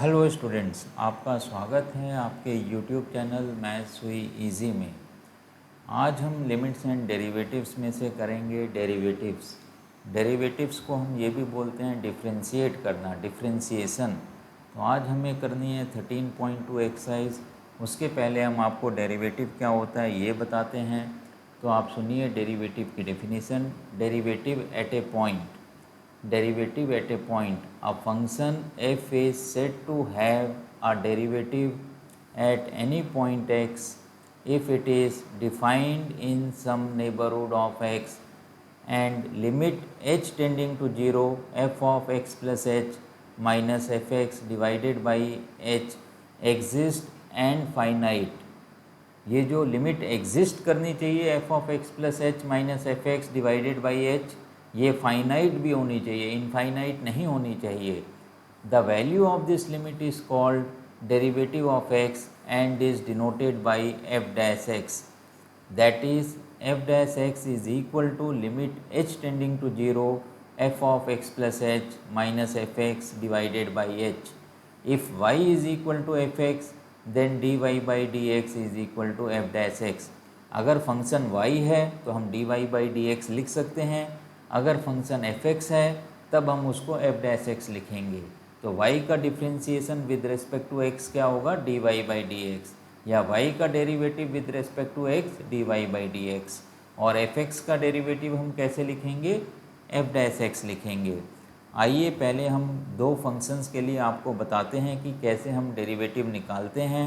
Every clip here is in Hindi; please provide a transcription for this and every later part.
हेलो स्टूडेंट्स, आपका स्वागत है आपके यूट्यूब चैनल मैथ्स हुई इजी में। आज हम लिमिट्स एंड डेरिवेटिव्स में से करेंगे डेरिवेटिव्स। डेरिवेटिव्स को हम ये भी बोलते हैं डिफ्रेंशिएट करना, डिफ्रेंशिएशन। तो आज हमें करनी है 13.2 एक्सरसाइज। उसके पहले हम आपको डेरिवेटिव क्या होता है ये बताते हैं। तो आप सुनिए डेरिवेटिव की definition. Derivative eight A point, derivative at a point, a function f is said to have a derivative at any point x if it is defined in some neighborhood of x and limit h tending to 0 f of x plus h minus fx divided by h exist and finite। ये जो लिमिट एग्जिस्ट करनी चाहिए f of x plus h minus f x divided by h, ये फाइनाइट भी होनी चाहिए, इनफाइनाइट नहीं होनी चाहिए। The value of this limit is called derivative of x and is denoted by f dash x. That is f dash x is equal to limit H tending to zero f of x plus h minus f x divided by h. If y is equal to F x then d y by d x is equal to f dash x. अगर फंक्शन y है तो हम d y by d x लिख सकते हैं, अगर फंक्शन एफ एक्स है तब हम उसको एफ डैश एक्स लिखेंगे। तो y का differentiation with respect to x क्या होगा, d y by d x, या y का derivative with respect to x d y by d x. और एफ एक्स का डेरिवेटिव हम कैसे लिखेंगे, एफ डैश एक्स लिखेंगे। आइए पहले हम दो फंक्शंस के लिए आपको बताते हैं कि कैसे हम डेरिवेटिव निकालते हैं।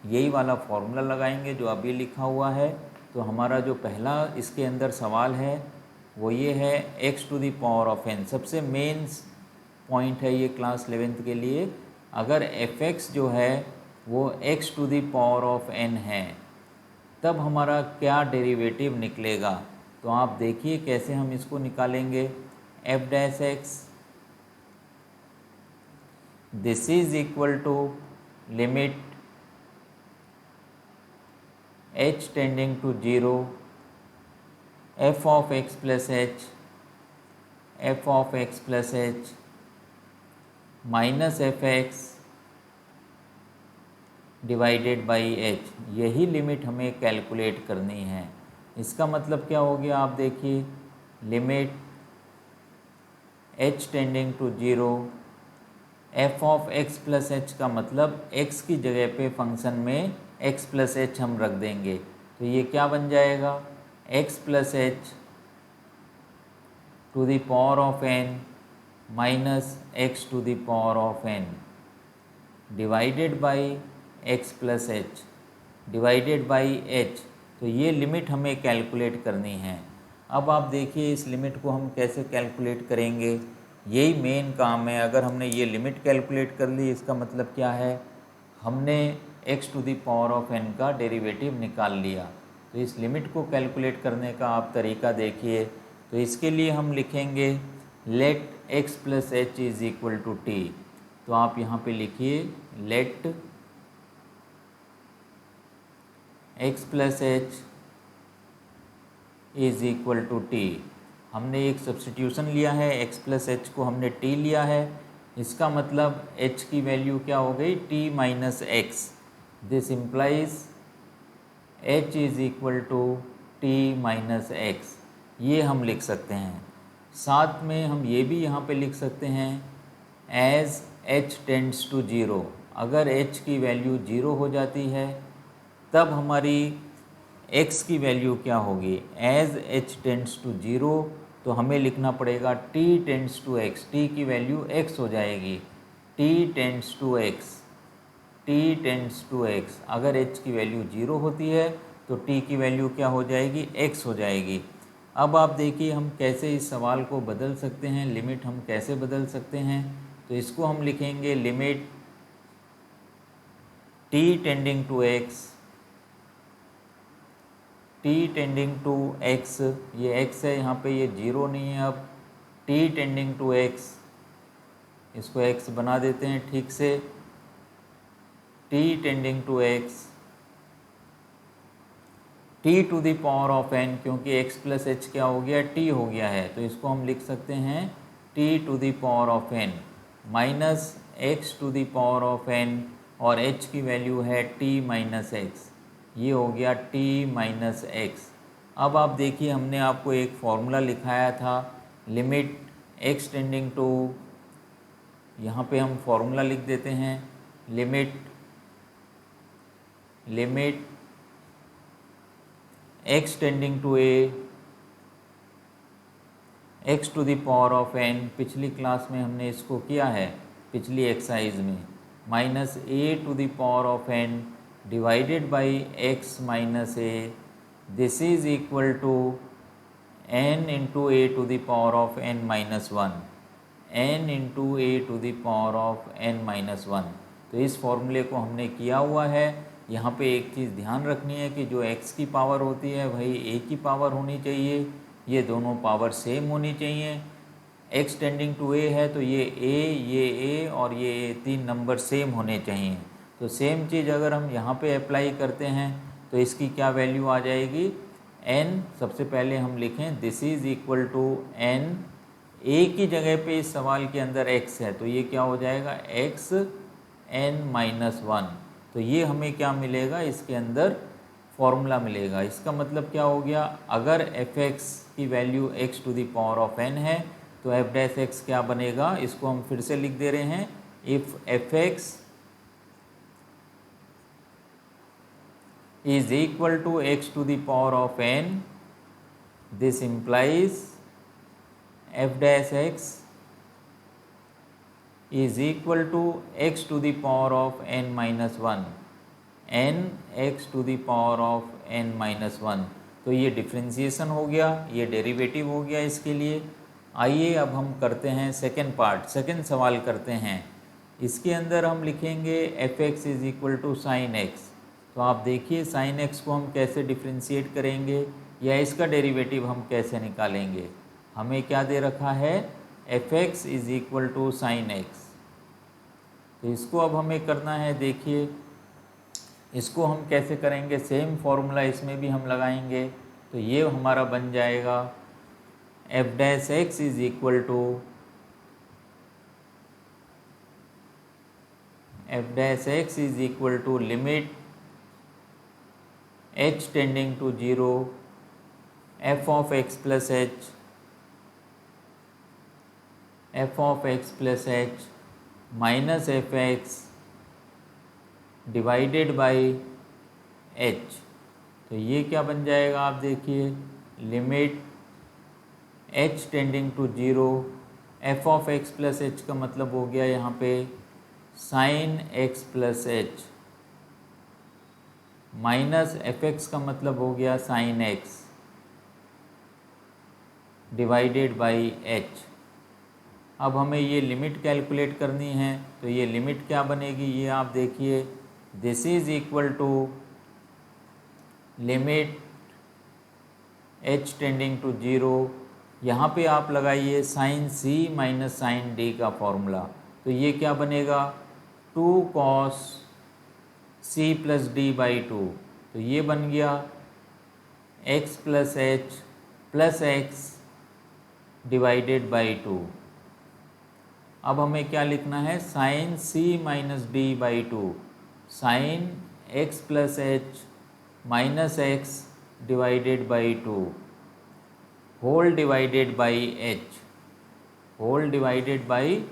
यही वाला फॉर्मूला लगाएंगे जो अभी लिखा हुआ है। तो हमारा जो पहला इसके अंदर सवाल है वो ये है x to the power of n। सबसे मेन पॉइंट है ये क्लास 11th के लिए। अगर f(x) जो है वो x to the power of n है तब हमारा क्या डेरिवेटिव निकलेगा। तो आप देखिए कैसे हम इसको निकालेंगे। f dash x, this is equal to limit h tending to 0 f of x plus h f of x plus h minus f x divided by h. यही लिमिट हमें कैलकुलेट करनी है। इसका मतलब क्या हो गया, आप देखिए limit h tending to 0 f of x plus h का मतलब x की जगह पे फंक्शन में x प्लस एच हम रख देंगे। तो ये क्या बन जाएगा, x plus h to the power of n minus x to the power of n divided by x plus h divided by h। तो ये लिमिट हमें कैलकुलेट करनी है। अब आप देखिए इस लिमिट को हम कैसे कैलकुलेट करेंगे, यही मेन काम है। अगर हमने ये लिमिट कैलकुलेट कर ली इसका मतलब क्या है, हमने x to the power of n का डेरिवेटिव निकाल लिया। तो इस लिमिट को कैलकुलेट करने का आप तरीका देखिए। तो इसके लिए हम लिखेंगे let x plus h is equal to t. तो आप यहाँ पे लिखिए let x plus h is equal to t. हमने एक सब्स्टिट्यूशन लिया है, x प्लस एच को हमने t लिया है। इसका मतलब h की वैल्यू क्या हो गई, t minus x. This implies h is equal to t minus x. ये हम लिख सकते हैं। साथ में हम ये भी यहाँ पे लिख सकते हैं एज h टेंड्स टू 0। अगर h की वैल्यू 0 हो जाती है तब हमारी x की वैल्यू क्या होगी, एज h टेंड्स टू 0। तो हमें लिखना पड़ेगा t tends to x, t की वैल्यू x हो जाएगी, t tends to x, t tends to x। अगर h की वैल्यू 0 होती है तो t की वैल्यू क्या हो जाएगी, x हो जाएगी। अब आप देखिए हम कैसे इस सवाल को बदल सकते हैं, लिमिट हम कैसे बदल सकते हैं। तो इसको हम लिखेंगे limit t tending to x, t tending to x, ये x है यहाँ पे, ये 0 नहीं है। अब t टेंडिंग टू x, इसको x बना देते हैं ठीक से, t tending to x, t to the power of n, क्योंकि x प्लस एच क्या हो गया, t हो गया है। तो इसको हम लिख सकते हैं t to the power of n minus x to the power of n और h की वैल्यू है t माइनस एक्स, ये हो गया t माइनस एक्स। अब आप देखिए हमने आपको एक फॉर्मूला लिखाया था लिमिट x टेंडिंग टू, यहाँ पे हम फॉर्मूला लिख देते हैं limit x tending to a x to the power of n, पिछली क्लास में हमने इसको किया है पिछली एक्सरसाइज में, minus a to the power of n divided by x minus a, this is equal to n into a to the power of n minus one, n into a to the power of n minus one. तो इस फॉर्मूले को हमने किया हुआ है। यहाँ पे एक चीज़ ध्यान रखनी है कि जो x की पावर होती है वही a की पावर होनी चाहिए, ये दोनों पावर सेम होनी चाहिए। x टेंडिंग टू a है तो ये a और ये a, तीन नंबर सेम होने चाहिए। तो सेम चीज़ अगर हम यहाँ पे अप्लाई करते हैं तो इसकी क्या वैल्यू आ जाएगी, n, सबसे पहले हम लिखें this is equal to n, a की जगह पे इस सवाल के अंदर x है तो ये क्या हो जाएगा x n माइनस वन। तो ये हमें क्या मिलेगा, इसके अंदर फॉर्मूला मिलेगा। इसका मतलब क्या हो गया, अगर f(x) की value x to the power of n है तो f डैश x क्या बनेगा, इसको हम फिर से लिख दे रहे हैं, if f(x) is equal to x to the power of n, this implies f dash x is equal to x to the power of n minus one, n x to the power of n minus one. तो ये डिफ्रेंशिएशन हो गया, ये डेरिवेटिव हो गया इसके लिए। आइए अब हम करते हैं सेकेंड पार्ट, सेकेंड सवाल करते हैं। इसके अंदर हम लिखेंगे f(x) is equal to sine x. तो आप देखिए साइन एक्स को हम कैसे डिफ्रेंशिएट करेंगे या इसका डेरिवेटिव हम कैसे निकालेंगे। हमें क्या दे रखा है, f(x) is equal to sine x. तो इसको अब हमें करना है, देखिए इसको हम कैसे करेंगे, सेम फॉर्मूला इसमें भी हम लगाएंगे। तो ये हमारा बन जाएगा f dash x is equal to limit h tending to 0 f of x plus h minus f(x) divided by h। तो ये क्या बन जाएगा, आप देखिए limit h tending to 0 f of x plus h का मतलब हो गया यहाँ पे sine x plus h, minus f(x) का मतलब हो गया sine x divided by h। अब hमें ये लिमिट कैलकुलेट करनी है, तो ये लिमिट क्या बनेगी, ये आप देखिए, this is equal to limit h tending to 0, यहाँ पे आप लगाइए sine c minus sine d का फॉर्मूला। तो ये क्या बनेगा, 2 cos c plus d by 2। तो ये बन गया x plus h plus x divided by 2। अब हमें क्या लिखना है, sine c minus d by 2, sine x plus h minus x divided by 2 whole divided by h, whole divided by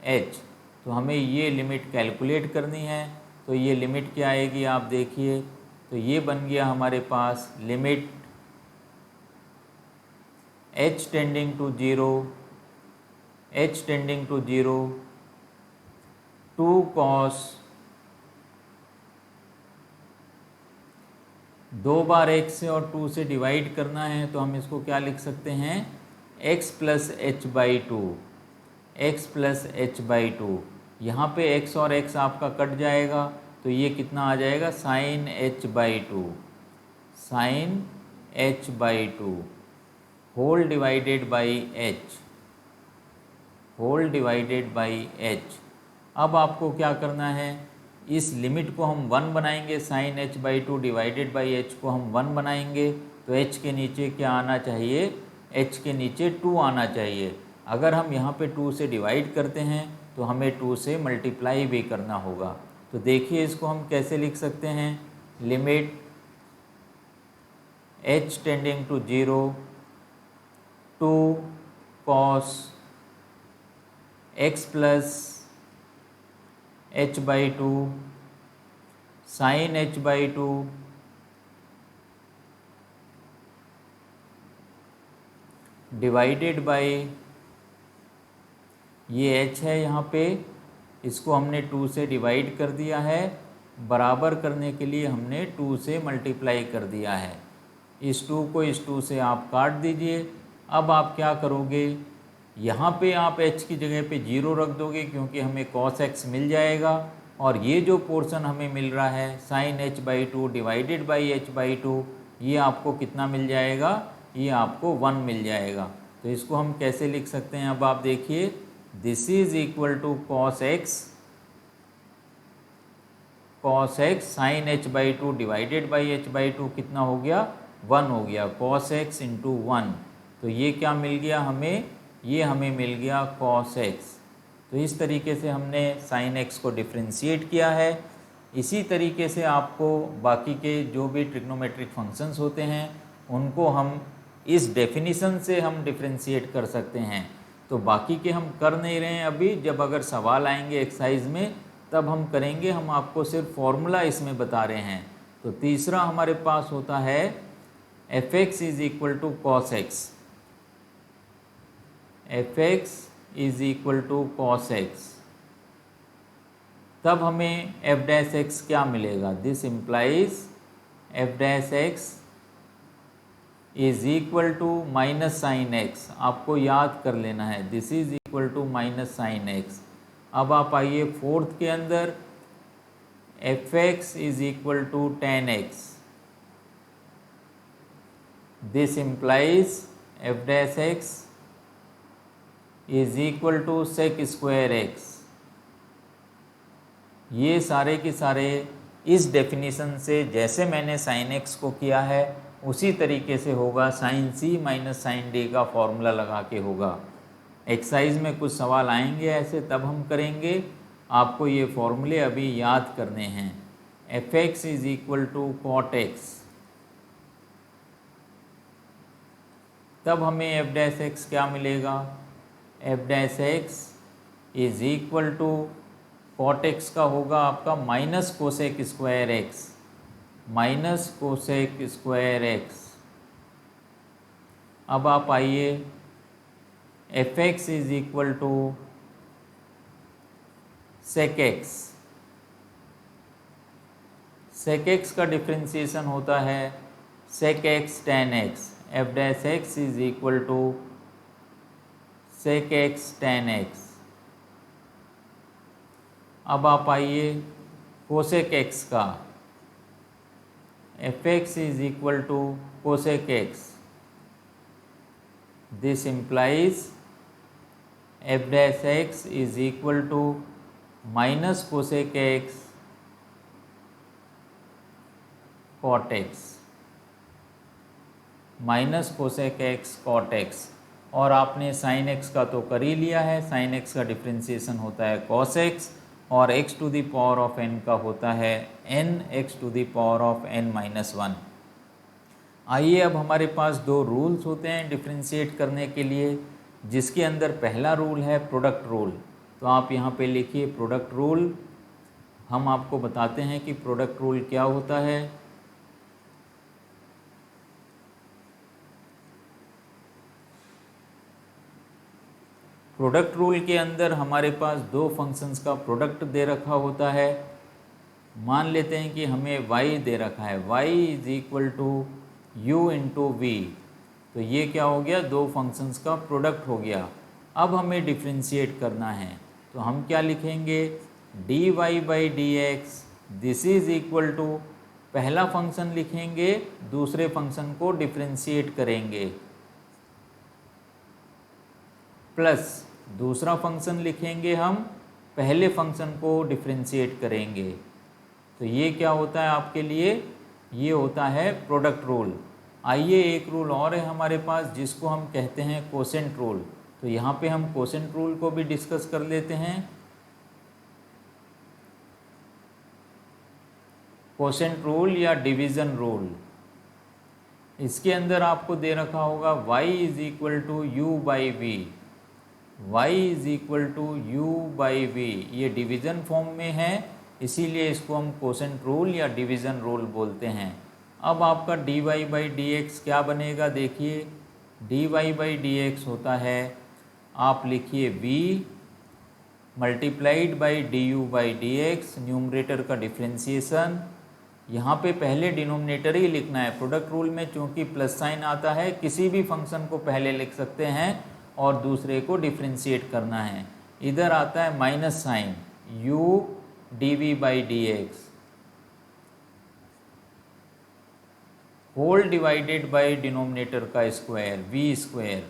h। तो हमें ये लिमिट कैलकुलेट करनी है। तो ये लिमिट क्या आएगी, आप देखिए, तो ये बन गया हमारे पास limit h tending to 0 2 cos, दो बार x से और 2 से डिवाइड करना है तो हम इसको क्या लिख सकते हैं, x plus h by 2, x plus h by 2। यहाँ पे x और x आपका कट जाएगा तो ये कितना आ जाएगा, sine h by 2, sine h by 2 whole divided by h, whole divided by h। अब आपको क्या करना है, इस लिमिट को हम 1 बनाएंगे, sine h by 2 divided by h को हम 1 बनाएंगे तो h के नीचे क्या आना चाहिए, h के नीचे 2 आना चाहिए। अगर हम यहाँ पे 2 से डिवाइड करते हैं तो हमें 2 से मल्टीप्लाई भी करना होगा। तो देखिए इसको हम कैसे लिख सकते हैं, limit h tending to 0 to cos x plus h/2 sin h/2 divided by, ये h है यहाँ पे, इसको हमने 2 से डिवाइड कर दिया है, बराबर करने के लिए हमने 2 से मल्टीप्लाई कर दिया है। इस 2 को इस 2 से आप काट दीजिए। अब आप क्या करोगे, यहाँ पे आप h की जगह पे 0 रख दोगे क्योंकि हमें cos x मिल जाएगा, और ये जो पोर्शन हमें मिल रहा है sin h/2 divided by h/2, ये आपको कितना मिल जाएगा, ये आपको 1 मिल जाएगा। तो इसको हम कैसे लिख सकते हैं, अब आप देखिए, this is equal to cos x sin h/2 divided by h/2 कितना हो गया, 1 हो गया, cos x इंटू 1। तो ये क्या मिल गया हमें, ये हमें मिल गया cos x। तो इस तरीके से हमने sin x को डिफ्रेंशिएट किया है। इसी तरीके से आपको बाकी के जो भी ट्रिग्नोमेट्रिक फंक्शंस होते हैं उनको हम इस डेफिनीशन से हम डिफ्रेंशिएट कर सकते हैं। तो बाकी के हम कर नहीं रहे हैं अभी, जब अगर सवाल आएंगे एक्सरसाइज में तब हम करेंगे, हम आपको सिर्फ फॉर्मूला इसमें बता रहे हैं। तो तीसरा हमारे पास होता है f(x) is equal to cos x, f(x) is equal to cos x। तब हमें f' क्या मिलेगा, this implies f' is equal to minus sine x। आपको याद कर लेना है, this is equal to minus sine x। अब आप आइए फोर्थ के अंदर, f(x) is equal to tan x, this implies f' is equal to sec square x। ये सारे के सारे इस डेफिनीशन से, जैसे मैंने sin x को किया है उसी तरीके से होगा, sin c minus sin d का फॉर्मूला लगा के होगा। एक्सरसाइज में कुछ सवाल आएंगे ऐसे, तब हम करेंगे। आपको ये फॉर्मूले अभी याद करने हैं। f(x) is equal to cot x, तब हमें f' क्या मिलेगा, f' is equal to cot x का होगा आपका minus cosec square x, minus cosec square x। अब आप आइए, f(x) is equal to sec x, sec x का डिफ्रेंशिएशन होता है sec x tan x, f' is equal to sec x tan x। अब आप आइए कोसेक x का, f(x) is equal to cosec x, this implies f' is equal to minus cosec x cot x, minus cosec x cot x। और आपने sin x का तो कर ही लिया है, sin x का डिफ्रेंशिएशन होता है cos x, और x to the power of n का होता है n x to the power of n-1। आइए, अब हमारे पास दो रूल्स होते हैं डिफ्रेंशिएट करने के लिए, जिसके अंदर पहला रूल है प्रोडक्ट रूल। तो आप यहाँ पे लिखिए प्रोडक्ट रूल। हम आपको बताते हैं कि प्रोडक्ट रूल क्या होता है। प्रोडक्ट रूल के अंदर हमारे पास दो फंक्शंस का प्रोडक्ट दे रखा होता है। मान लेते हैं कि हमें y दे रखा है, y is equal to u into v. तो ये क्या हो गया, दो फंक्शंस का प्रोडक्ट हो गया। अब हमें डिफ्रेंशिएट करना है, तो हम क्या लिखेंगे, dy by d x, this is equal to, पहला फंक्शन लिखेंगे, दूसरे फंक्शन को डिफ्रेंशिएट करेंगे, प्लस दूसरा फंक्शन लिखेंगे, हम पहले फंक्शन को डिफ्रेंशिएट करेंगे। तो ये क्या होता है आपके लिए, ये होता है प्रोडक्ट रूल। आइए, एक रूल और है हमारे पास जिसको हम कहते हैं कोसेंट रूल। तो यहाँ पे हम कोसेंट रूल को भी डिस्कस कर लेते हैं। कोसेंट रूल या डिवीज़न रूल। इसके अंदर आपको दे रखा होगा y is equal to u by v, y is equal to u by v, ये डिवीज़न फॉर्म में है, इसीलिए इसको हम कोसेंट रूल या डिवीज़न रूल बोलते हैं। अब आपका dy बाई डी एक्स क्या बनेगा, देखिए dy बाई डी एक्स होता है, आप लिखिए v multiplied by D you by d x, numerator का डिफ्रेंसिएशन। यहाँ पे पहले डिनोमिनेटर ही लिखना है, प्रोडक्ट रूल में चूँकि प्लस साइन आता है, किसी भी फंक्शन को पहले लिख सकते हैं और दूसरे को डिफ्रेंशिएट करना है। इधर आता है minus sine, u d v by d x whole divided by denominator का स्क्वायर v स्क्वायर।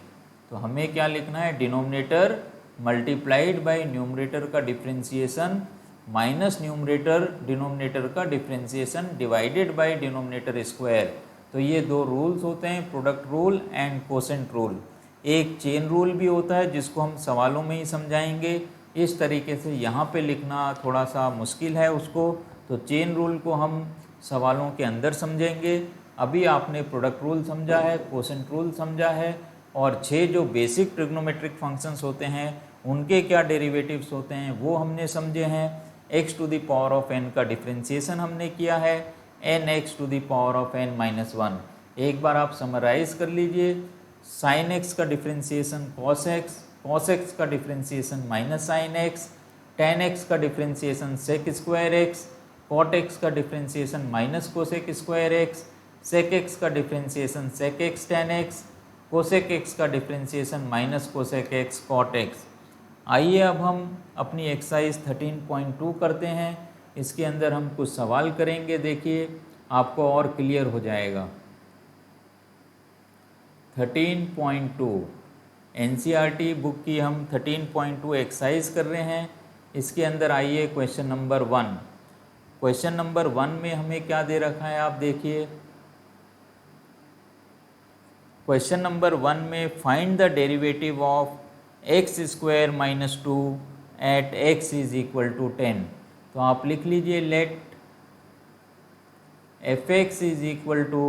तो हमें क्या लिखना है, डिनोमिनेटर मल्टीप्लाइड बाई न्यूमरेटर का डिफ्रेंसिएशन माइनस न्यूमरेटर डिनोमिनेटर का differentiation divided by denominator square. तो ये दो रूल्स होते हैं, product rule and quotient rule. एक चेन रूल भी होता है जिसको हम सवालों में ही समझाएंगे। इस तरीके से यहाँ पे लिखना थोड़ा सा मुश्किल है उसको, तो चेन रूल को हम सवालों के अंदर समझेंगे। अभी आपने प्रोडक्ट रूल समझा है, कोसेंट रूल समझा है, और 6 जो बेसिक ट्रिग्नोमेट्रिक फंक्शंस होते हैं उनके क्या डेरिवेटिव्स होते हैं वो हमने समझे हैं। x to the power of n का डिफ्रेंसिएशन हमने किया है, nx to the power of n minus 1। एक बार आप समराइज कर लीजिए, साइन x का differentiation cos x, cos x का differentiation minus sine x, tan x का differentiation sec square x, cot x का differentiation minus cosec square x, sec x का differentiation sec x tan x, cosec x का differentiation minus cosec x cot x। आइए अब हम अपनी एक्सरसाइज 13.2 करते हैं। इसके अंदर हम कुछ सवाल करेंगे, देखिए आपको और क्लियर हो जाएगा। 13.2 NCERT बुक की हम 13.2 एक्सरसाइज कर रहे हैं। इसके अंदर आइए क्वेश्चन नंबर 1। क्वेश्चन नंबर 1 में हमें क्या दे रखा है, आप देखिए। क्वेश्चन नंबर 1 में find the derivative of x square minus 2 at x is equal to 10। तो आप लिख लीजिए let fx is equal to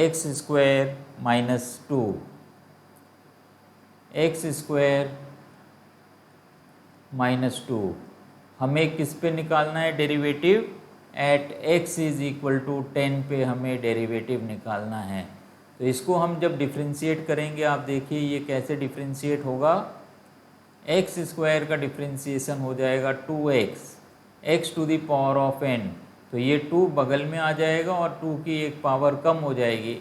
x square minus 2, x square minus 2। हमें किस पे निकालना है derivative, at x is equal to 10 पे हमें डेरिवेटिव निकालना है। तो इसको हम जब डिफ्रेंशिएट करेंगे, आप देखिए ये कैसे डिफ्रेंशिएट होगा। x स्क्वायर का डिफ्रेंशिएशन हो जाएगा 2x, x to the power of n। तो ये 2 बगल में आ जाएगा और 2 की एक पावर कम हो जाएगी,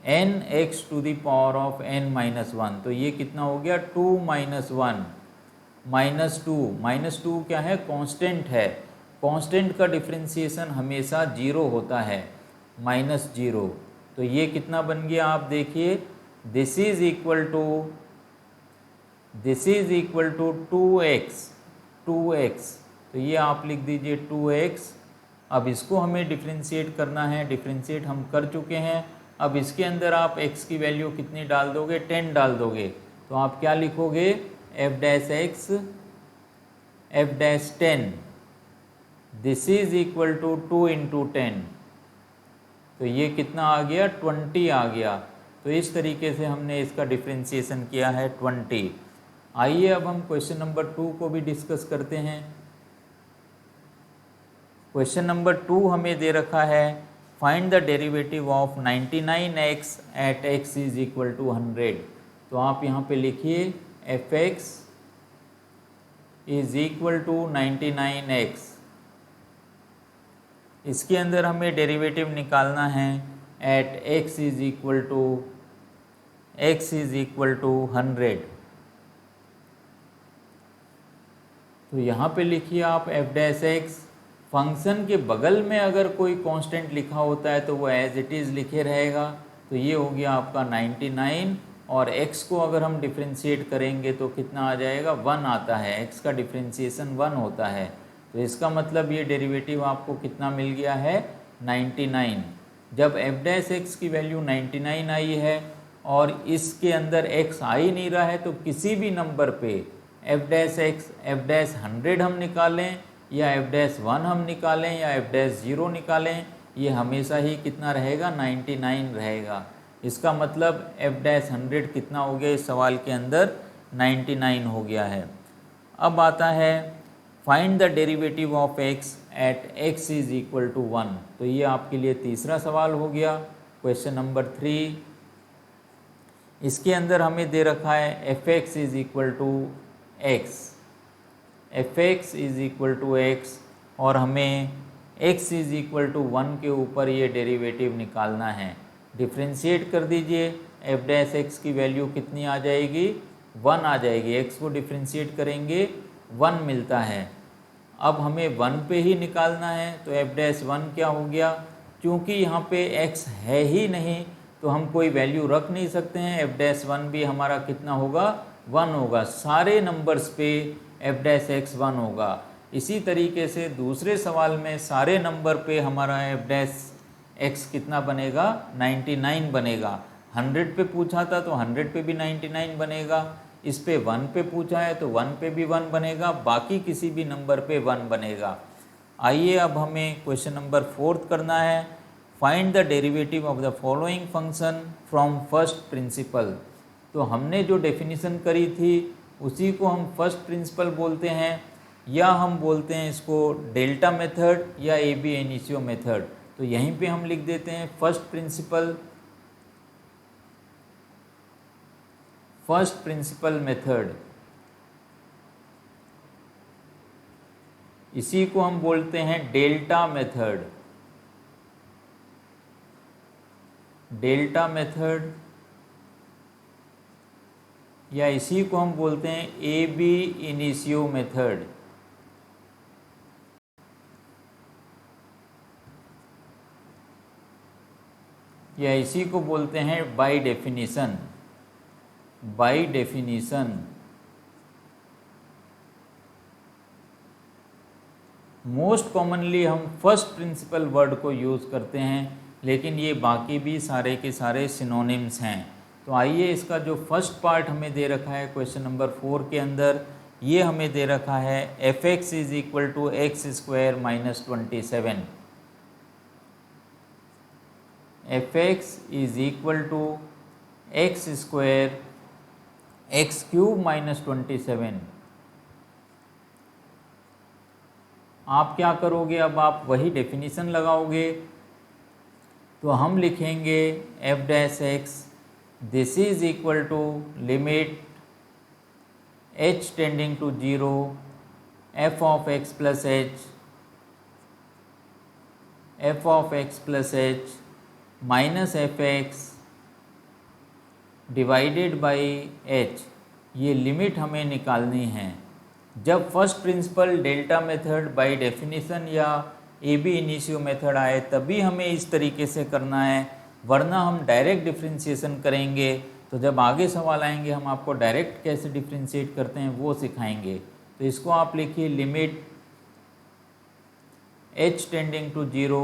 n x to the power of n minus 1। तो ये कितना हो गया, 2 माइनस 1 माइनस 2। माइनस 2 क्या है, कांस्टेंट है। कांस्टेंट का डिफ्रेंशिएशन हमेशा 0 होता है, माइनस 0। तो ये कितना बन गया, आप देखिए, this is equal to 2x। तो ये आप लिख दीजिए 2x। अब इसको हमें डिफ्रेंशिएट करना है, डिफ्रेंशिएट हम कर चुके हैं। अब इसके अंदर आप x की वैल्यू कितनी डाल दोगे, 10 डाल दोगे। तो आप क्या लिखोगे, f dash x f dash 10, this is equal to 2 into 10। तो ये कितना आ गया, 20 आ गया। तो इस तरीके से हमने इसका डिफ्रेंशिएशन किया है 20। आइए अब हम क्वेश्चन नंबर 2 को भी डिस्कस करते हैं। क्वेश्चन नंबर 2 हमें दे रखा है, find the derivative of 99x at x is equal to 100। तो आप यहाँ पे लिखिए fx is equal to 99x। इसके अंदर हमें डेरिवेटिव निकालना है at x is equal to 100। तो यहाँ पे लिखिए आप f डैश x। फंक्शन के बगल में अगर कोई कांस्टेंट लिखा होता है तो वो एज इट इज़ लिखे रहेगा। तो ये हो गया आपका 99, और x को अगर हम डिफ्रेंशिएट करेंगे तो कितना आ जाएगा, 1 आता है। x का डिफ्रेंशिएशन 1 होता है। तो इसका मतलब ये डेरिवेटिव आपको कितना मिल गया है, 99। जब f डैश x की वैल्यू 99 आई है और इसके अंदर x आ ही नहीं रहा है, तो किसी भी नंबर पे f dash x f dash 100 हम निकालें या एफ डैश 1 हम निकालें या एफ डैश 0 निकालें, ये हमेशा ही कितना रहेगा, 99 रहेगा। इसका मतलब एफ डैश 100 कितना हो गया, इस सवाल के अंदर 99 हो गया है। अब आता है find the derivative of x at x is equal to 1। तो ये आपके लिए तीसरा सवाल हो गया, क्वेश्चन नंबर 3। इसके अंदर हमें दे रखा है f x is equal to x, f x is equal to x, और हमें x इज इक्वल टू 1 के ऊपर ये डेरिवेटिव निकालना है। डिफ्रेंशिएट कर दीजिए, एफ डैश एक्स की वैल्यू कितनी आ जाएगी, 1 आ जाएगी। x को डिफ्रेंशिएट करेंगे 1 मिलता है। अब हमें 1 पे ही निकालना है, तो एफ डैश 1 क्या हो गया, क्योंकि यहाँ पे x है ही नहीं तो हम कोई वैल्यू रख नहीं सकते हैं। एफ डैश 1 भी हमारा कितना होगा, 1 होगा। सारे नंबर्स पे एफ डैश एक्स 1 होगा। इसी तरीके से दूसरे सवाल में सारे नंबर पे हमारा एफ डैश एक्स कितना बनेगा, 99 बनेगा। 100 पे पूछा था तो 100 पे भी 99 बनेगा। इस पे 1 पे पूछा है तो 1 पे भी 1 बनेगा, बाकी किसी भी नंबर पे 1 बनेगा। आइए अब हमें क्वेश्चन नंबर 4 करना है। Find the derivative of the following function from first principle. तो हमने जो डेफिनेशन करी थी उसी को हम फर्स्ट प्रिंसिपल बोलते हैं, या हम बोलते हैं इसको डेल्टा मेथड या ए बी इनिशियो मेथड। तो यहीं पे हम लिख देते हैं first principle, first principle method. इसी को हम बोलते हैं डेल्टा मेथड, डेल्टा मेथड, या इसी को हम बोलते हैं ए बी इनिशियो मेथड। या इसी को बोलते हैं by definition, by definition. Most commonly हम फर्स्ट प्रिंसिपल वर्ड को यूज़ करते हैं, लेकिन ये बाकी भी सारे के सारे सिनोनिम्स हैं। तो आइए इसका जो फर्स्ट पार्ट हमें दे रखा है क्वेश्चन नंबर 4 के अंदर, ये हमें दे रखा है f x is equal to x square minus 27। F x is equal to x square x cube minus 27। आप क्या करोगे, अब आप वही डेफिनीशन लगाओगे। तो हम लिखेंगे f dash x this is equal to limit h tending to 0 f of x plus h, f of x plus h minus f x divided by h। ये लिमिट हमें निकालनी है। जब first principle delta method by definition या ए बी इनिशियो मेथड आए तभी हमें इस तरीके से करना है, वरना हम डायरेक्ट डिफ्रेंशिएशन करेंगे। तो जब आगे सवाल आएंगे हम आपको डायरेक्ट कैसे डिफ्रेंशिएट करते हैं वो सिखाएंगे। तो इसको आप लिखिए limit h tending to 0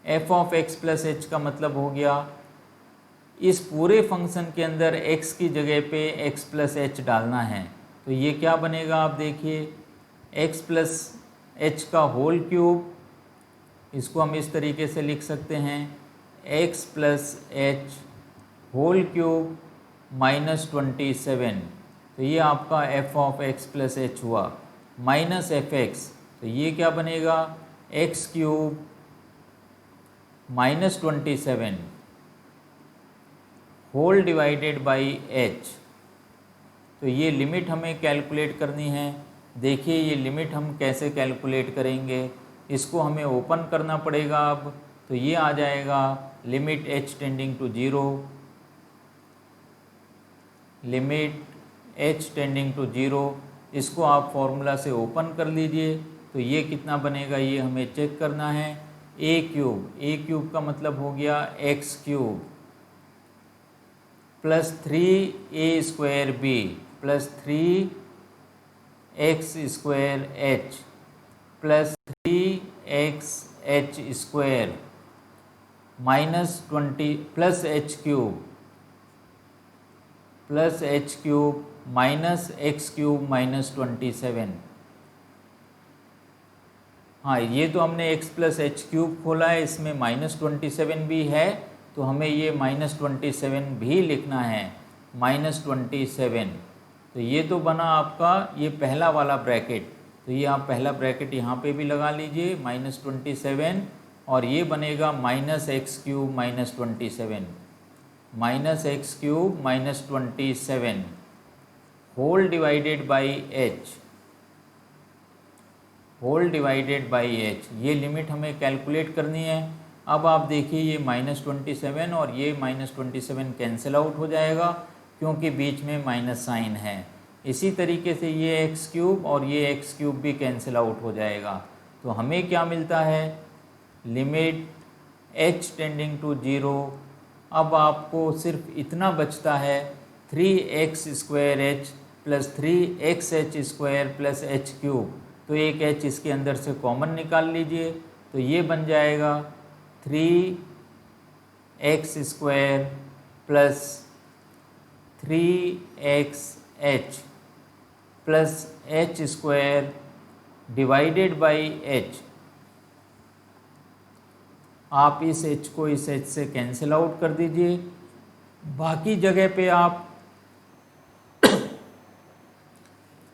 f of x plus h का मतलब हो गया इस पूरे फंक्शन के अंदर x की जगह पे x प्लस h डालना है। तो ये क्या बनेगा, आप देखिए x प्लस h का होल क्यूब, इसको हम इस तरीके से लिख सकते हैं x plus h whole cube minus 27। तो ये आपका f of x plus h हुआ, माइनस एफ एक्स। तो ये क्या बनेगा, x cube minus 27 whole divided by h। तो ये लिमिट हमें कैलकुलेट करनी है। देखिए ये लिमिट हम कैसे कैलकुलेट करेंगे, इसको हमें ओपन करना पड़ेगा अब। तो ये आ जाएगा limit h tending to 0, limit h tending to 0। इसको आप फॉर्मूला से ओपन कर लीजिए। तो ये कितना बनेगा ये हमें चेक करना है, a क्यूब, a क्यूब का मतलब हो गया x cube plus 3a square b plus 3x square h plus 3x h square minus 20 plus h cube minus x cube minus 27। हाँ, ये तो हमने x प्लस एच क्यूब खोला है, इसमें -27 भी है, तो हमें ये -27 भी लिखना है, -27। तो ये तो बना आपका ये पहला वाला ब्रैकेट। तो ये आप पहला ब्रैकेट यहाँ पे भी लगा लीजिए, -27, और ये बनेगा -x³ -27, -x³ -27 whole divided by h, whole divided by h। ये लिमिट हमें कैलकुलेट करनी है। अब आप देखिए ये -27 और ये -27 कैंसिल आउट हो जाएगा क्योंकि बीच में माइनस साइन है। इसी तरीके से ये x³ और ये x³ भी कैंसिल आउट हो जाएगा। तो हमें क्या मिलता है, लिमिट h टेंडिंग टू 0। अब आपको सिर्फ इतना बचता है 3x² plus 3xh² plus h³। तो एक h इसके अंदर से कॉमन निकाल लीजिए, तो ये बन जाएगा 3x² plus 3xh plus h² divided by h। आप इस h को इस h से कैंसिल आउट कर दीजिए, बाकी जगह पे आप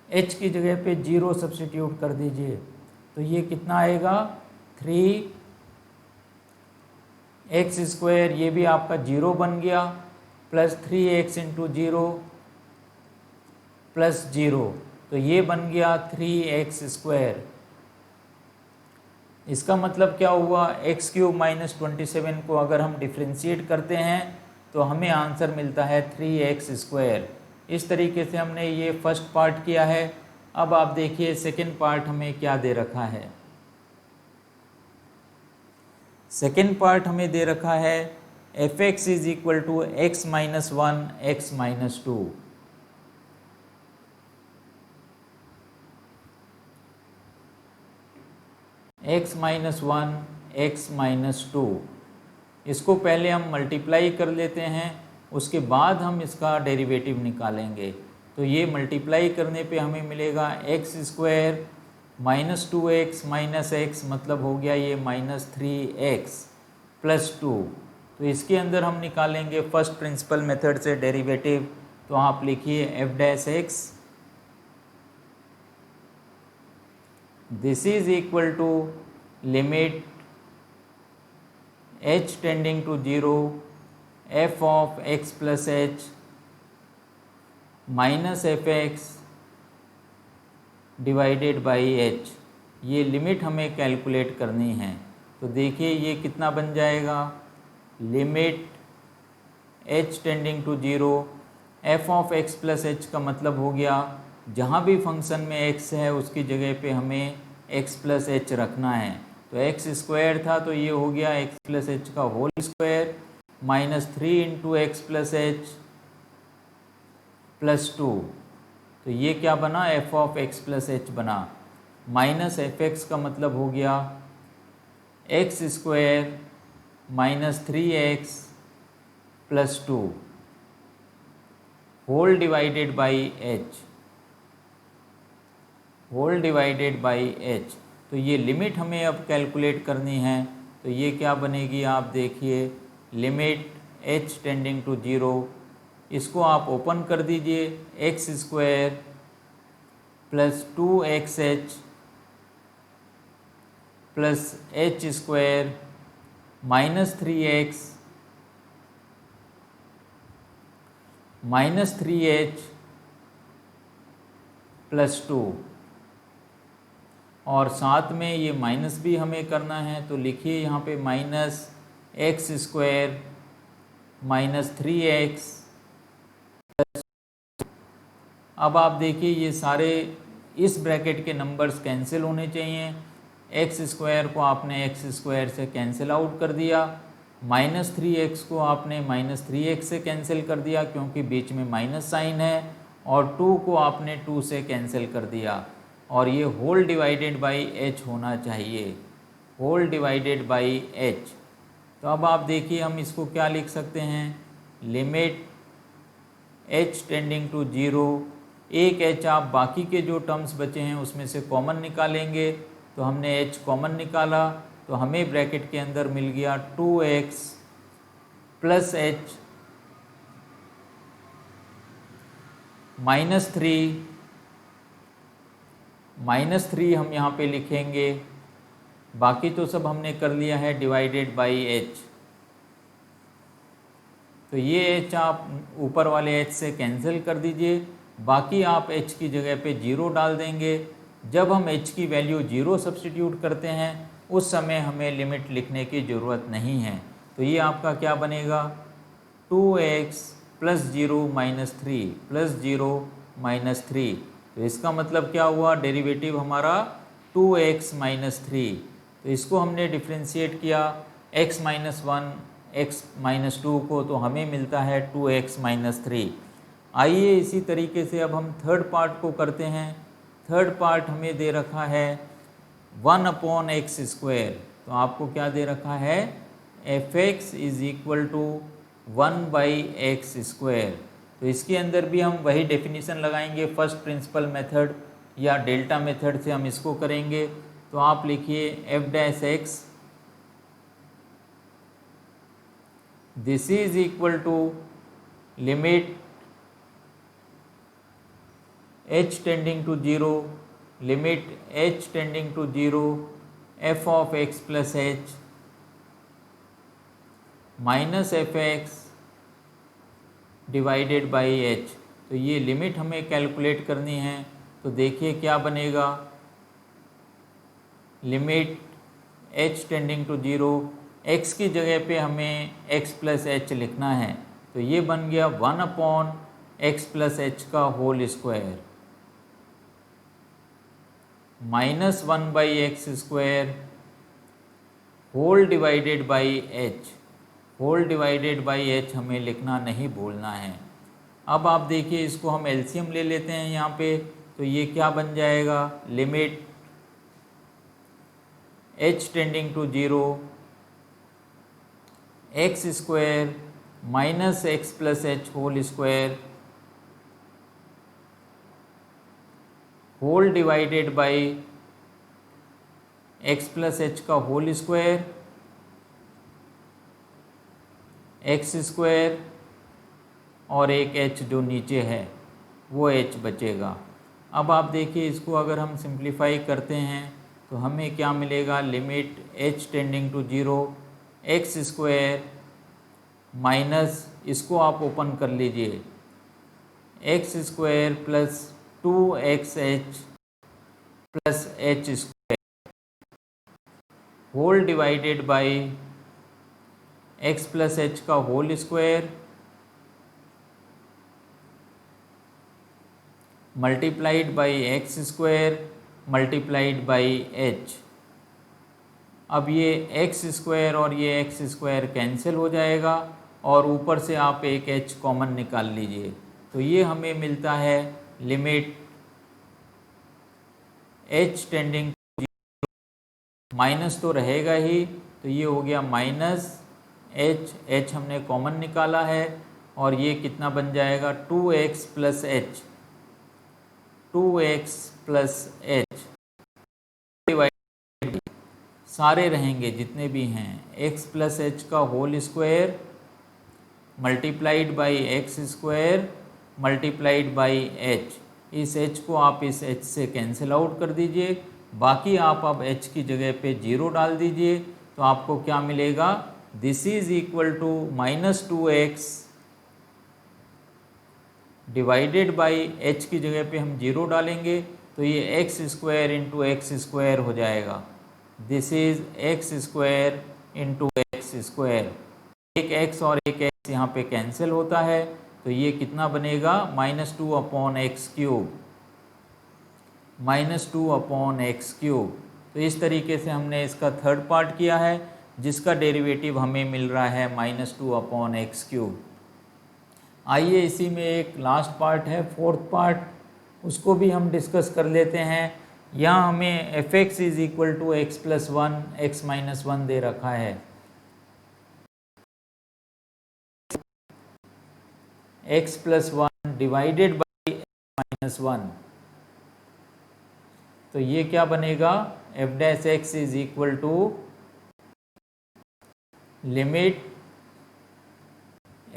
h की जगह पे 0 सब्सटीट्यूट कर दीजिए। तो ये कितना आएगा, 3x², ये भी आपका 0 बन गया, प्लस 3x इंटू 0 प्लस 0, तो ये बन गया 3x²। इसका मतलब क्या हुआ, x³ -27 को अगर हम डिफ्रेंशिएट करते हैं तो हमें आंसर मिलता है 3x²। इस तरीके से हमने ये फर्स्ट पार्ट किया है। अब आप देखिए सेकंड पार्ट हमें क्या दे रखा है। सेकंड पार्ट हमें दे रखा है f(x) = x - 1 x - 2। x - 1 x - 2, इसको पहले हम मल्टीप्लाई कर लेते हैं, उसके बाद हम इसका डेरिवेटिव निकालेंगे। तो ये मल्टीप्लाई करने पे हमें मिलेगा x² -2x -x, मतलब हो गया ये -3x प्लस 2। तो इसके अंदर हम निकालेंगे फर्स्ट प्रिंसिपल मेथड से डेरिवेटिव। तो आप लिखिए f'(x), this is equal to limit h tending to 0 f of x plus h minus f(x) divided by h। ये लिमिट हमें कैलकुलेट करनी है। तो देखिए ये कितना बन जाएगा, limit h tending to 0 f of x plus h का मतलब हो गया जहाँ भी फंक्शन में x है उसकी जगह पे हमें x प्लस h रखना है। तो x² था तो ये हो गया x प्लस h का whole square -3 into x plus h plus 2। तो ये क्या बना, f of x plus h बना, माइनस f(x) का मतलब हो गया x² -3x plus 2 whole divided by h, whole divided by h। तो ये लिमिट हमें अब कैलकुलेट करनी है। तो ये क्या बनेगी, आप देखिए लिमिट h टेंडिंग टू 0, इसको आप ओपन कर दीजिए, x² plus 2xh plus h² -3x -3h plus 2, और साथ में ये माइनस भी हमें करना है। तो लिखिए यहाँ पे -x² -3x। अब आप देखिए ये सारे इस ब्रैकेट के नंबर्स कैंसिल होने चाहिए। x² को आपने x² से कैंसिल आउट कर दिया, -3x को आपने -3x से कैंसिल कर दिया क्योंकि बीच में माइनस साइन है, और 2 को आपने 2 से कैंसिल कर दिया, और ये होल डिवाइडेड बाई h होना चाहिए, होल डिवाइडेड बाई h। तो अब आप देखिए हम इसको क्या लिख सकते हैं, लिमिट h टेंडिंग टू 0, एक h आप बाकी के जो टर्म्स बचे हैं उसमें से कॉमन निकालेंगे। तो हमने h कॉमन निकाला, तो हमें ब्रैकेट के अंदर मिल गया 2x प्लस h -3 हम यहाँ पे लिखेंगे, बाकी तो सब हमने कर लिया है, डिवाइडेड बाई h। तो ये h आप ऊपर वाले h से कैंसिल कर दीजिए, बाकी आप h की जगह पे 0 डाल देंगे। जब हम h की वैल्यू 0 सब्सटीट्यूट करते हैं उस समय हमें लिमिट लिखने की ज़रूरत नहीं है। तो ये आपका क्या बनेगा, 2x plus 0 minus 3 plus 0 minus 3। तो इसका मतलब क्या हुआ, डेरिवेटिव हमारा 2x माइनस 3। तो इसको हमने डिफ्रेंशिएट किया x माइनस 1 x माइनस 2 को, तो हमें मिलता है 2x माइनस 3। आइए इसी तरीके से अब हम थर्ड पार्ट को करते हैं। थर्ड पार्ट हमें दे रखा है 1/x²। तो आपको क्या दे रखा है, f(x) is equal to 1/x²। तो इसके अंदर भी हम वही डेफिनेशन लगाएंगे, फर्स्ट प्रिंसिपल मेथड या डेल्टा मेथड से हम इसको करेंगे। तो आप लिखिए f'(x) this is equal to limit h tending to 0, limit h tending to 0 f(x) plus h minus f(x) divided by h। तो ये लिमिट हमें कैलकुलेट करनी है। तो देखिए क्या बनेगा, limit h tending to 0, x की जगह पे हमें x प्लस h लिखना है। तो ये बन गया 1/x प्लस h का whole square minus 1/x² whole divided by h। Whole divided by h हमें लिखना नहीं भूलना है। अब आप देखिए इसको हम एलसीएम ले लेते हैं यहाँ पे। तो ये क्या बन जाएगा, limit h tending to 0 x² minus x plus h whole square whole divided by x plus h का होल स्क्वायर x² और एक h जो नीचे है वो h बचेगा। अब आप देखिए इसको अगर हम सिंप्लीफाई करते हैं तो हमें क्या मिलेगा, limit h tending to 0 x² minus, इसको आप ओपन कर लीजिए, x² plus 2xh plus h² whole divided by x plus h का whole square multiplied by x² multiplied by h। अब ये x² और ये x² कैंसिल हो जाएगा और ऊपर से आप एक h कॉमन निकाल लीजिए। तो ये हमें मिलता है लिमिट h टेंडिंग माइनस तो रहेगा ही, तो ये हो गया माइनस h हमने कॉमन निकाला है और ये कितना बन जाएगा, 2x plus h 2x plus h divide सारे रहेंगे जितने भी हैं x प्लस h का whole square multiplied by x² multiplied by h। इस h को आप इस h से कैंसिल आउट कर दीजिए, बाकी आप अब h की जगह पे 0 डाल दीजिए। तो आपको क्या मिलेगा, this is equal to -2x divided by h की जगह पे हम 0 डालेंगे तो ये x² इंटू x² हो जाएगा। This is x² into x²। एक x और एक x यहाँ पे कैंसिल होता है तो ये कितना बनेगा, -2/x³ -2/x³। तो इस तरीके से हमने इसका थर्ड पार्ट किया है जिसका डेरिवेटिव हमें मिल रहा है -2/x³। आइए इसी में एक लास्ट पार्ट है, फोर्थ पार्ट, उसको भी हम डिस्कस कर लेते हैं। यहाँ हमें f(x) is equal to x plus 1 x minus 1 दे रखा है। x plus 1 divided by x minus 1। तो ये क्या बनेगा, F dash x is equal to limit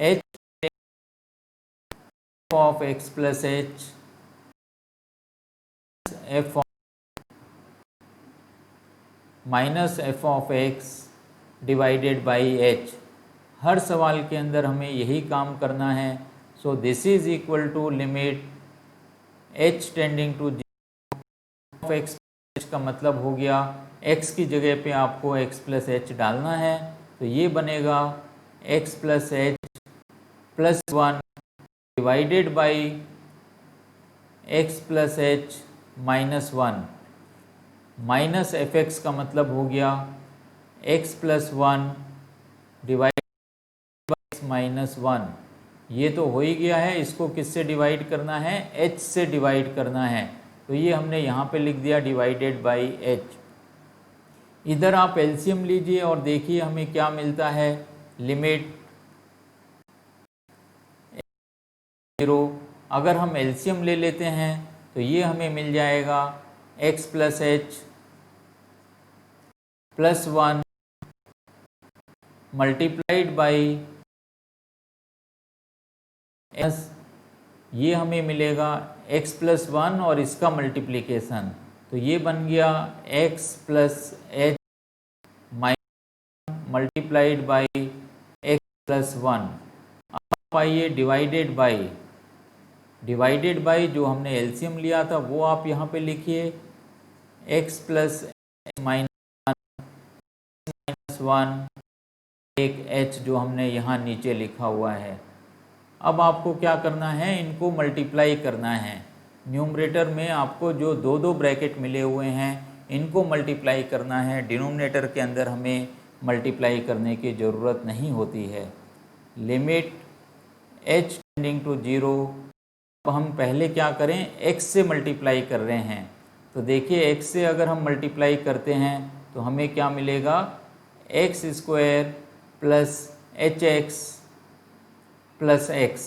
H of x plus H F minus F of X divided by H. हर सवाल के अंदर हमें यही काम करना है। So this is equal to limit H tending to of X H का मतलब हो गया x की जगह पे आपको x प्लस एच डालना है। तो ये बनेगा x plus H plus 1 divided by x plus h minus 1 minus f x का मतलब हो गया x plus 1 divided by x minus 1। ये तो हो ही गया है, इसको किससे डिवाइड करना है, h से डिवाइड करना है। तो ये हमने यहाँ पे लिख दिया डिवाइडेड बाई h। इधर आप एलसीएम लीजिए और देखिए हमें क्या मिलता है, लिमिट 0। अगर हम एलसीएम ले लेते हैं तो ये हमें मिल जाएगा x plus H plus 1 multiplied by x, ये हमें मिलेगा x प्लस 1 और इसका मल्टीप्लिकेशन। तो ये बन गया x plus h minus multiplied by x plus 1। अब आइए डिवाइडेड बाई जो हमने एलसीएम लिया था वो आप यहाँ पे लिखिए, x प्लस माइनस 1 एक h जो हमने यहाँ नीचे लिखा हुआ है। अब आपको क्या करना है, इनको मल्टीप्लाई करना है। न्यूमरेटर में आपको जो दो दो ब्रैकेट मिले हुए हैं इनको मल्टीप्लाई करना है। डिनोमिनेटर के अंदर हमें मल्टीप्लाई करने की ज़रूरत नहीं होती है। Limit h tending to 0। अब हम पहले क्या करें, x से मल्टीप्लाई कर रहे हैं। तो देखिए x से अगर हम मल्टीप्लाई करते हैं तो हमें क्या मिलेगा, x square plus H x plus x.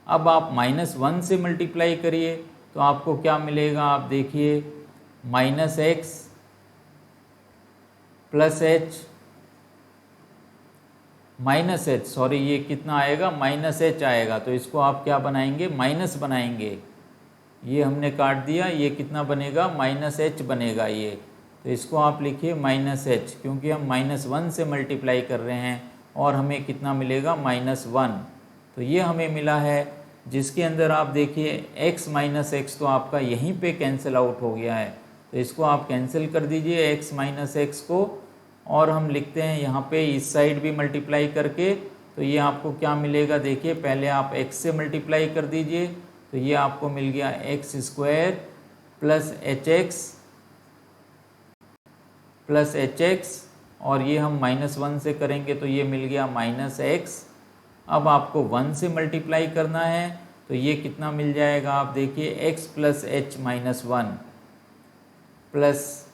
अब आप माइनस 1 से मल्टीप्लाई करिए तो आपको क्या मिलेगा, आप देखिए minus x plus h minus H, sorry ये कितना आएगा, माइनस एच आएगा। तो इसको आप क्या बनाएंगे, माइनस बनाएंगे। ये हमने काट दिया, ये कितना बनेगा, माइनस एच बनेगा ये। तो इसको आप लिखिए माइनस एच, क्योंकि हम माइनस 1 से मल्टीप्लाई कर रहे हैं और हमें कितना मिलेगा, माइनस 1। तो ये हमें मिला है, जिसके अंदर आप देखिए x माइनस एक्स तो आपका यहीं पे कैंसिल आउट हो गया है। तो इसको आप कैंसिल कर दीजिए x माइनस एक्स को, और हम लिखते हैं यहाँ पे इस साइड भी मल्टीप्लाई करके। तो ये आपको क्या मिलेगा, देखिए पहले आप x से मल्टीप्लाई कर दीजिए तो ये आपको मिल गया x square plus H x plus H x, और ये हम माइनस 1 से करेंगे तो ये मिल गया माइनस एक्स। अब आपको 1 से मल्टीप्लाई करना है तो ये कितना मिल जाएगा, आप देखिए x plus h minus 1 plus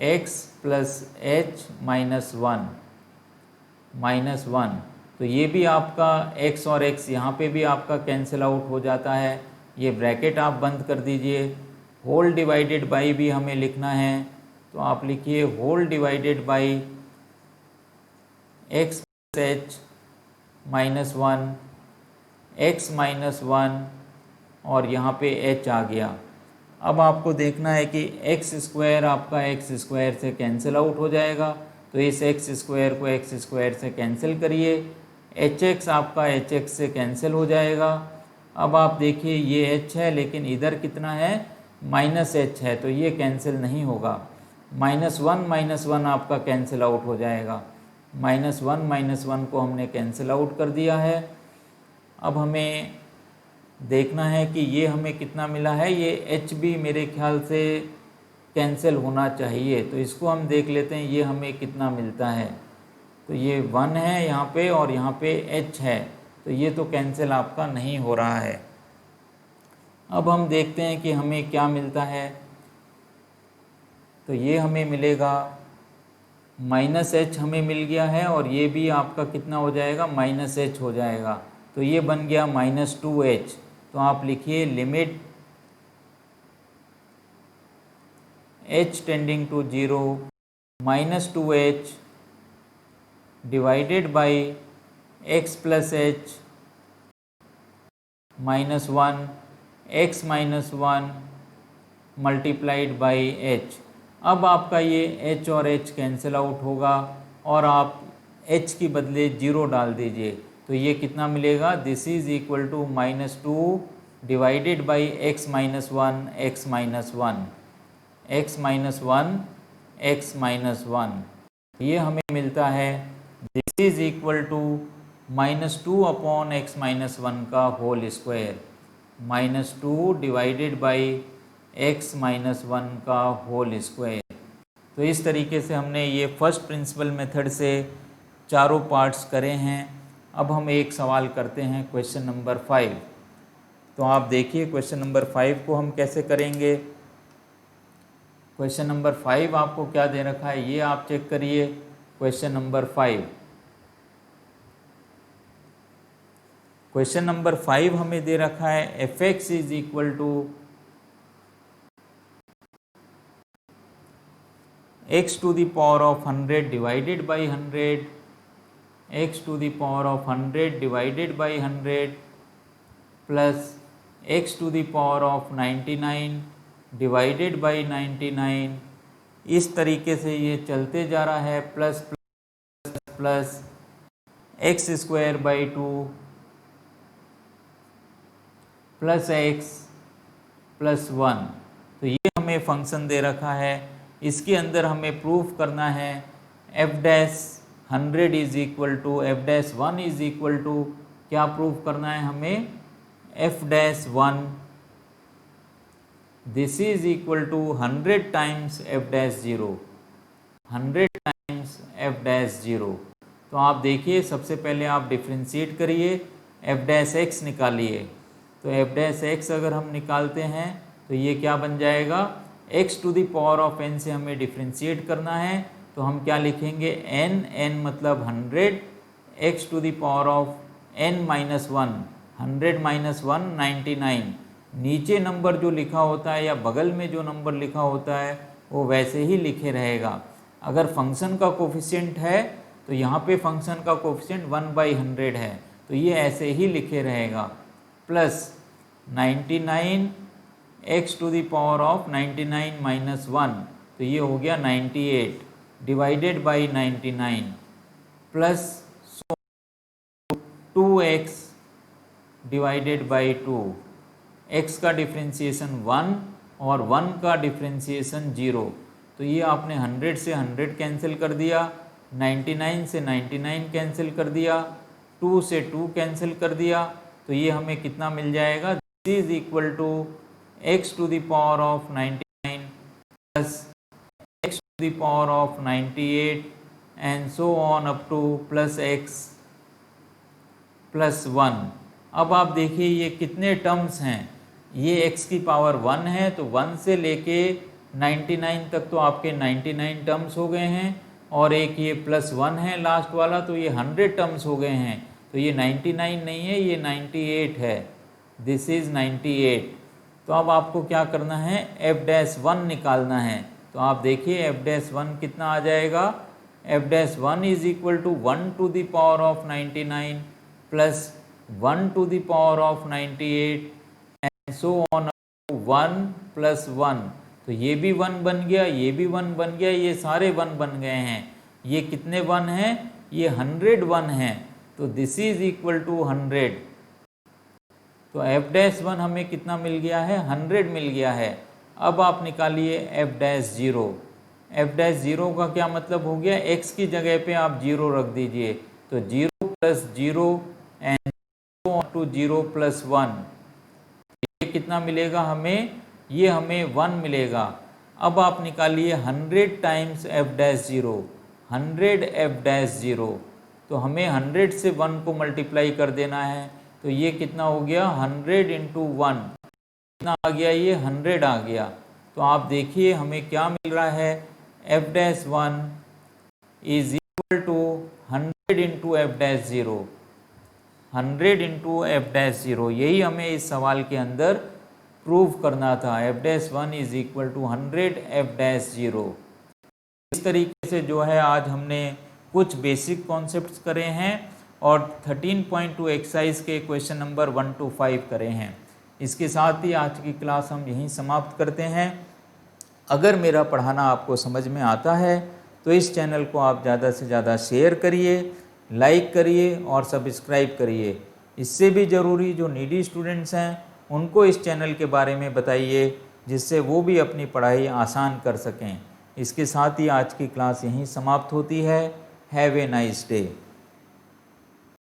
x plus h minus 1। तो ये भी आपका x और x यहाँ पे भी आपका कैंसिल आउट हो जाता है। ये ब्रैकेट आप बंद कर दीजिए। होल डिवाइडेड बाई भी हमें लिखना है, तो आप लिखिए whole divided by x plus h minus 1 x minus 1, और यहाँ पे h आ गया। अब आपको देखना है कि एक्स स्क्वायर आपका एक्स स्क्वायर से कैंसिल आउट हो जाएगा। तो इस एक्स स्क्वायर को एक्स स्क्वायर से कैंसिल करिए, एच एक्स आपका एच एक्स से कैंसिल हो जाएगा। अब आप देखिए ये h है, लेकिन इधर कितना है, माइनस h है, तो ये कैंसिल नहीं होगा। माइनस 1 आपका कैंसिल आउट हो जाएगा। माइनस 1 को हमने कैंसिल आउट कर दिया है। अब हमें देखना है कि ये हमें कितना मिला है, ये h भी मेरे ख्याल से कैंसिल होना चाहिए। तो इसको हम देख लेते हैं, ये हमें कितना मिलता है। तो ये 1 है यहाँ पे और यहाँ पे h है, तो ये तो कैंसिल आपका नहीं हो रहा है। अब हम देखते हैं कि हमें क्या मिलता है। तो ये हमें मिलेगा माइनस h हमें मिल गया है, और ये भी आपका कितना हो जाएगा, माइनस h हो जाएगा। तो ये बन गया माइनस 2h। तो आप लिखिए limit h tending to 0 minus 2h divided by x plus h minus 1 x minus 1 multiplied by h। अब आपका ये h और h कैंसिल आउट होगा और आप h की बदले 0 डाल दीजिए, तो ये कितना मिलेगा, this is equal to minus 2 divided by x minus 1 x minus 1 x minus 1 x minus 1। ये हमें मिलता है this is equal to minus 2 upon x minus 1 का whole square, minus 2 divided by x minus 1 का होल स्क्वायर। तो इस तरीके से हमने ये फर्स्ट प्रिंसिपल मेथड से चारों पार्ट्स करे हैं। अब हम एक सवाल करते हैं क्वेश्चन नंबर 5। तो आप देखिए क्वेश्चन नंबर 5 को हम कैसे करेंगे। क्वेश्चन नंबर 5 आपको क्या दे रखा है ये आप चेक करिए। क्वेश्चन नंबर 5, क्वेश्चन नंबर 5 हमें दे रखा है fx is equal to x to the power of 100 divided by 100, x to the power of 100 divided by 100 plus x to the power of 99 divided by 99। इस तरीके से ये चलते जा रहा है, plus plus plus x square by 2 plus x plus 1। तो ये हमें फंक्शन दे रखा है। इसके अंदर हमें प्रूफ करना है f dash 100 is equal to f dash 1 is equal to, क्या प्रूफ करना है हमें, f dash 1 this is equal to 100 times f dash 0, 100 times f dash 0। तो आप देखिए सबसे पहले आप डिफ्रेंशिएट करिए, एफ डैश एक्स निकालिए। तो एफ डैश एक्स अगर हम निकालते हैं तो ये क्या बन जाएगा, x to the power of n से हमें डिफ्रेंशिएट करना है, तो हम क्या लिखेंगे, n मतलब 100, x to the power of n minus 1, 100 minus 1 99। नीचे नंबर जो लिखा होता है या बगल में जो नंबर लिखा होता है वो वैसे ही लिखे रहेगा। अगर फंक्शन का कोफिशिएंट है तो यहाँ पे फंक्शन का कोफिशिएंट 1/100 है, तो ये ऐसे ही लिखे रहेगा, plus 99 x to the power of 99 minus 1, तो ये हो गया 98 divided by 99 plus 2x divided by 2। x का डिफ्रेंशिएशन 1 और 1 का डिफ्रेंशिएशन 0। तो ये आपने 100 से 100 कैंसिल कर दिया, 99 से 99 कैंसिल कर दिया, 2 से 2 कैंसिल कर दिया। तो ये हमें कितना मिल जाएगा, this is equal to x to the power of 99 plus x to the power of 98 and so on up to plus x plus 1। अब आप देखिए ये कितने टर्म्स हैं, ये x की पावर 1 है, तो 1 से लेके 99 तक तो आपके 99 टर्म्स हो गए हैं, और एक ये प्लस 1 है लास्ट वाला, तो ये 100 टर्म्स हो गए हैं। तो ये 99 नहीं है, ये 98 है, दिस इज 98। तो अब आपको क्या करना है, एफ डैश 1 निकालना है। तो आप देखिए एफ डैश 1 कितना आ जाएगा, f dash 1 is equal to 1 to the power of 99 plus 1 to the power of 98 and so on 1 plus 1। तो ये भी 1 बन गया, ये भी 1 बन गया, ये सारे 1 बन गए हैं। ये कितने 1 हैं, ये 100 1 हैं, तो दिस इज इक्वल टू 100। तो एफ डैश 1 हमें कितना मिल गया है, 100 मिल गया है। अब आप निकालिए एफ डैश 0। एफ डैश 0 का क्या मतलब हो गया, x की जगह पे आप 0 रख दीजिए, तो 0 प्लस 0 एंड टू 0 प्लस 1, ये कितना मिलेगा हमें, ये हमें 1 मिलेगा। अब आप निकालिए 100 times f dash 0, 100 F dash 0। तो हमें 100 से 1 को मल्टीप्लाई कर देना है, तो ये कितना हो गया, 100 इंटू 1 कितना आ गया, ये 100 आ गया। तो आप देखिए हमें क्या मिल रहा है, f dash 1 is equal to 100 into f dash 0, 100 into f dash 0। यही हमें इस सवाल के अंदर प्रूव करना था। f'1 is equal to 100 f'0। इस तरीके से जो है आज हमने कुछ बेसिक कॉन्सेप्ट्स करे हैं और 13.2 एक्सरसाइज के क्वेश्चन नंबर 1 to 5 करे हैं। इसके साथ ही आज की क्लास हम यहीं समाप्त करते हैं। अगर मेरा पढ़ाना आपको समझ में आता है तो इस चैनल को आप ज़्यादा से ज़्यादा शेयर करिए, लाइक करिए और सब्सक्राइब करिए। इससे भी ज़रूरी जो नीडी स्टूडेंट्स हैं उनको इस चैनल के बारे में बताइए, जिससे वो भी अपनी पढ़ाई आसान कर सकें। इसके साथ ही आज की क्लास यहीं समाप्त होती है। Have a nice day.